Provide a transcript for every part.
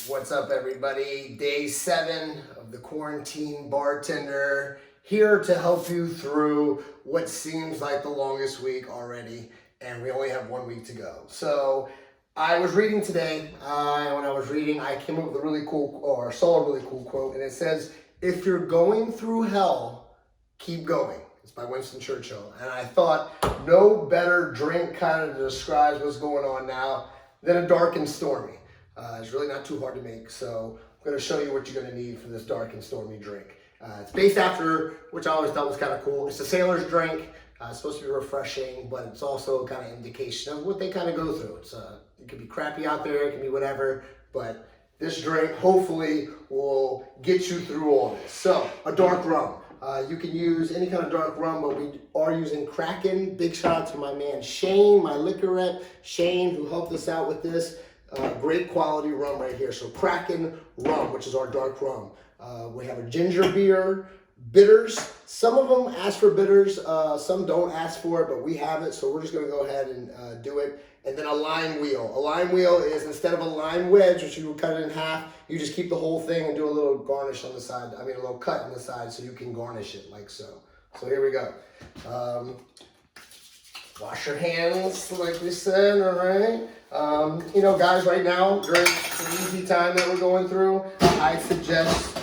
What's up, everybody? Day 7 of the quarantine bartender, here to help you through what seems like the longest week already, and we only have 1 week to go. So I was reading today, and when I was reading, I came up with a really cool, or saw a really cool quote, and it says, "If you're going through hell, keep going." It's by Winston Churchill, and I thought no better drink kind of describes what's going on now than a Dark and Stormy. It's really not too hard to make, so I'm going to show you what you're going to need for this Dark and Stormy drink. It's based after, which I always thought was kind of cool, it's a sailor's drink. It's supposed to be refreshing, but it's also kind of indication of what they kind of go through. It could be crappy out there, it can be whatever, but this drink hopefully will get you through all this. So, a dark rum. You can use any kind of dark rum, but we are using Kraken. Big shout out to my man Shane, my liquor rep, Shane, who helped us out with this. Great quality rum right here. So Kraken rum, which is our dark rum. We have a ginger beer, bitters. Some of them ask for bitters, some don't ask for it, but we have it, so we're just going to go ahead and do it. And then a lime wheel. A lime wheel is, instead of a lime wedge, which you would cut it in half, you just keep the whole thing and do a little garnish on the side. I mean, a little cut on the side so you can garnish it like so. So here we go. Wash your hands, like we said, all right? You know, guys, right now, during the easy time that we're going through, I suggest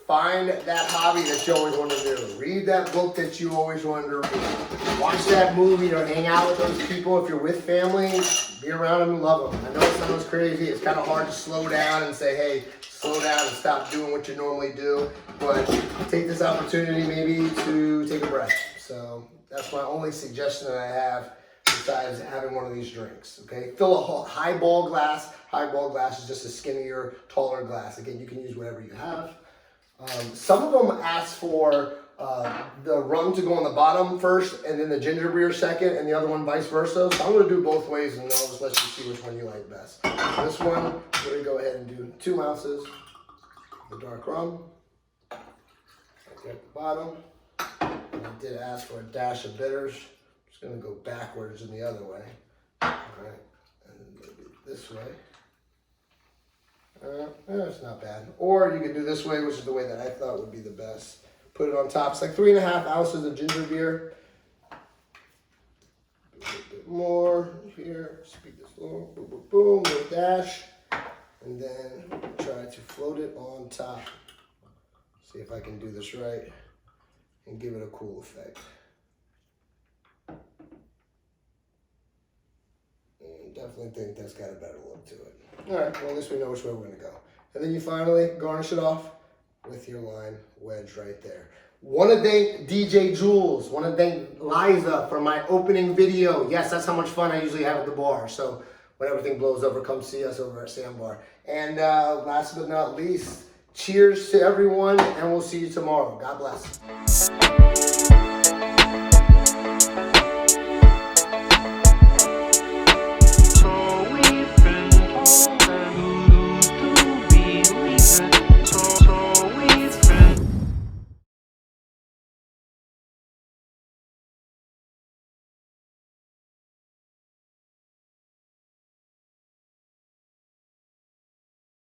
find that hobby that you always wanted to do. Read that book that you always wanted to read. Watch that movie or hang out with those people. If you're with family, be around them and love them. I know it sounds crazy. It's kind of hard to slow down and say, hey, slow down and stop doing what you normally do. But take this opportunity maybe to take a breath. So that's my only suggestion that I have besides having one of these drinks, okay? Fill a highball glass. Highball glass is just a skinnier, taller glass. Again, you can use whatever you have. Some of them ask for the rum to go on the bottom first and then the ginger beer second and the other one vice versa. So I'm going to do both ways and I'll just let you see which one you like best. So this one, we're going to go ahead and do 2 ounces of the dark rum. Right there at the bottom. And I did ask for a dash of bitters. I'm just going to go backwards in the other way. All right, and then maybe this way. It's not bad. Or you could do this way, which is the way that I thought would be the best. Put it on top. It's like 3.5 ounces of ginger beer. A little bit more here. Speed this along. Boom, boom, boom. Little dash. And then try to float it on top. See if I can do this right and give it a cool effect. Definitely think that's got a better look to it. All right, well, at least we know which way we're going to go. And then you finally garnish it off with your lime wedge right there. Want to thank DJ Jules. Want to thank Liza for my opening video. Yes, that's how much fun I usually have at the bar. So when everything blows over, come see us over at Sandbar. And last but not least, cheers to everyone, and we'll see you tomorrow. God bless.